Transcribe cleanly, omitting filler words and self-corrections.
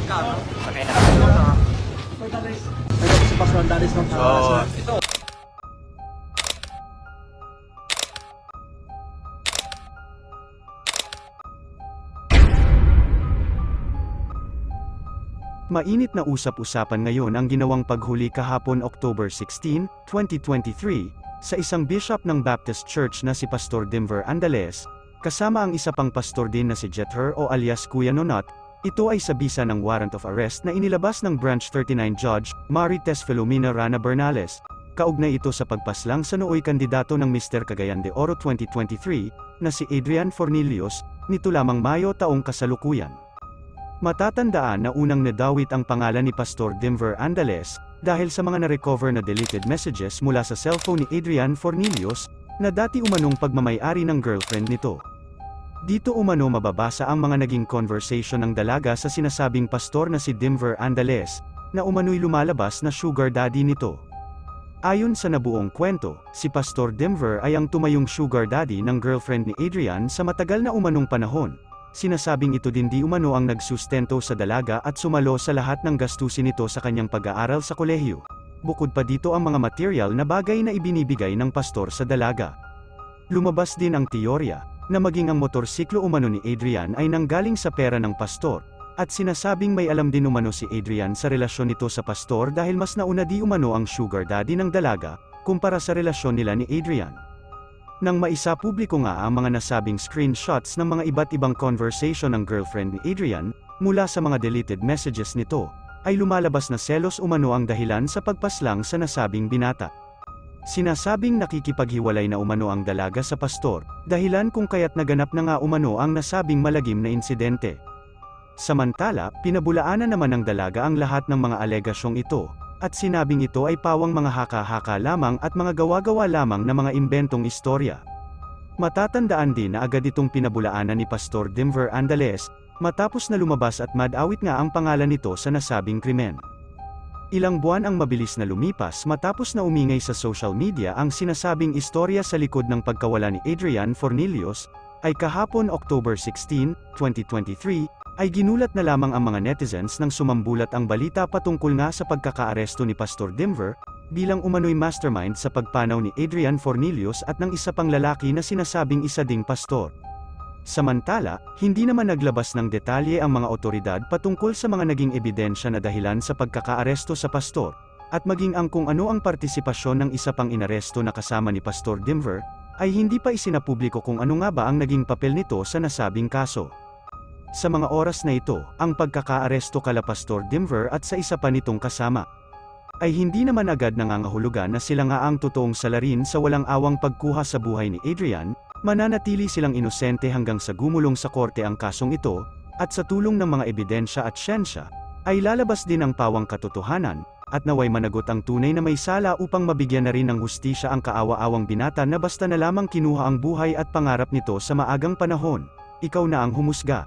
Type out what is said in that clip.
Okay na. Ito si Pastor Daris ng So, ito. Mainit na usap-usapan ngayon ang ginawang paghuli kahapon October 16, 2023, sa isang bishop ng Baptist Church na si Pastor Denver Andales, kasama ang isa pang pastor din na si Jether o alias Kuya Nonot. Ito ay sa bisa ng warrant of arrest na inilabas ng Branch 39 Judge, Marites Filomena Rana Bernales, kaugnay ito sa pagpaslang sa nooy kandidato ng Mr. Cagayan de Oro 2023, na si Adrian Fornillos, nito lamang Mayo taong kasalukuyan. Matatandaan na unang nadawit ang pangalan ni Pastor Denver Andales, dahil sa mga na-recover na deleted messages mula sa cellphone ni Adrian Fornillos, na dati umanong pagmamay-ari ng girlfriend nito. Dito umano mababasa ang mga naging conversation ng dalaga sa sinasabing pastor na si Denver Andales, na umano'y lumalabas na sugar daddy nito. Ayon sa nabuong kwento, si Pastor Denver ay ang tumayong sugar daddy ng girlfriend ni Adrian sa matagal na umanong panahon. Sinasabing ito din di umano ang nagsustento sa dalaga at sumalo sa lahat ng gastusin nito sa kanyang pag-aaral sa kolehiyo. Bukod pa dito ang mga material na bagay na ibinibigay ng pastor sa dalaga. Lumabas din ang teorya, na maging ang motorsiklo umano ni Adrian ay nanggaling sa pera ng pastor, at sinasabing may alam din umano si Adrian sa relasyon nito sa pastor dahil mas nauna di umano ang sugar daddy ng dalaga, kumpara sa relasyon nila ni Adrian. Nang maisapubliko nga ang mga nasabing screenshots ng mga iba't ibang conversation ng girlfriend ni Adrian, mula sa mga deleted messages nito, ay lumalabas na selos umano ang dahilan sa pagpaslang sa nasabing binata. Sinasabing nakikipaghiwalay na umano ang dalaga sa pastor, dahilan kung kaya't naganap na nga umano ang nasabing malagim na insidente. Samantala, pinabulaanan naman ng dalaga ang lahat ng mga alegasyong ito, at sinabing ito ay pawang mga haka-haka lamang at mga gawa-gawa lamang na mga imbentong istorya. Matatandaan din na agad itong pinabulaanan ni Pastor Denver Andales, matapos na lumabas at madawit nga ang pangalan nito sa nasabing krimen. Ilang buwan ang mabilis na lumipas matapos na umingay sa social media ang sinasabing istorya sa likod ng pagkawala ni Adrian Fornillos, ay kahapon October 16, 2023, ay ginulat na lamang ang mga netizens nang sumambulat ang balita patungkol nga sa pagkakaaresto ni Pastor Denver, bilang umano'y mastermind sa pagpanaw ni Adrian Fornillos at ng isa pang lalaki na sinasabing isa ding pastor. Samantala, hindi naman naglabas ng detalye ang mga otoridad patungkol sa mga naging ebidensya na dahilan sa pagkakaaresto sa pastor, at maging ang kung ano ang partisipasyon ng isa pang inaresto na kasama ni Pastor Denver, ay hindi pa isinapubliko kung ano nga ba ang naging papel nito sa nasabing kaso. Sa mga oras na ito, ang pagkakaaresto kala Pastor Denver at sa isa pa nitong kasama, ay hindi naman agad nangangahulugan na sila nga ang totoong salarin sa walang awang pagkuha sa buhay ni Adrian. Mananatili silang inosente hanggang sa gumulong sa korte ang kasong ito, at sa tulong ng mga ebidensya at siyensya, ay lalabas din ang pawang katotohanan, at naway managot ang tunay na may sala upang mabigyan na rin ng hustisya ang kaawa-awang binata na basta na lamang kinuha ang buhay at pangarap nito sa maagang panahon. Ikaw na ang humusga.